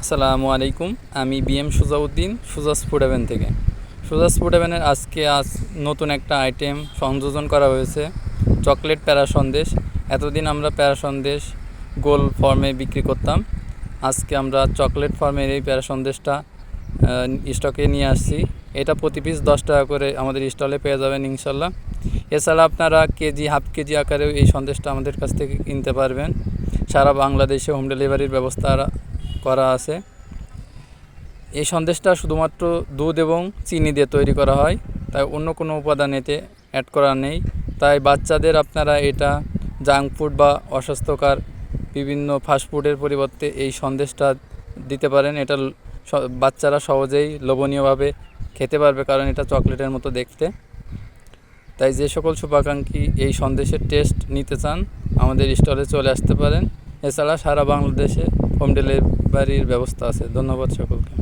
আসসালামু আলাইকুম। আমি বিএম সুজাউদ্দিন, সুজাস ফুড হেভেন থেকে। সুজাস ফুড হেভেনের আজ নতুন একটা আইটেম সংযোজন করা হয়েছে, চকলেট প্যারা সন্দেশ। এতদিন আমরা প্যারা সন্দেশ গোল ফর্মে বিক্রি করতাম। আজকে আমরা চকলেট ফর্মের এই প্যারা সন্দেশটা স্টকে নিয়ে আসছি। এটা প্রতি পিস 10 টাকা করে আমাদের স্টলে পেয়ে যাবেন ইনশাল্লাহ। এছাড়া আপনারা কেজি, হাফ কেজি আকারেও এই সন্দেশটা আমাদের কাছ থেকে কিনতে পারবেন। সারা বাংলাদেশে হোম ডেলিভারির ব্যবস্থা করা আছে। এই সন্দেশটা শুধুমাত্র দুধ এবং চিনি দিয়ে তৈরি করা হয়, তাই অন্য কোনো উপাদান এতে অ্যাড করা নেই। তাই বাচ্চাদের আপনারা এটা জাঙ্ক ফুড বা অস্বাস্থ্যকর বিভিন্ন ফাস্টফুডের পরিবর্তে এই সন্দেশটা দিতে পারেন। এটা বাচ্চারা সহজেই লোভনীয়ভাবে খেতে পারবে, কারণ এটা চকলেটের মতো দেখতে। তাই যে সকল শুভাকাঙ্ক্ষী এই সন্দেশের টেস্ট নিতে চান, আমাদের স্টলে চলে আসতে পারেন। এছাড়া সারা বাংলাদেশে হোম ডেলিভারির ব্যবস্থা আছে। ধন্যবাদ সকলকে।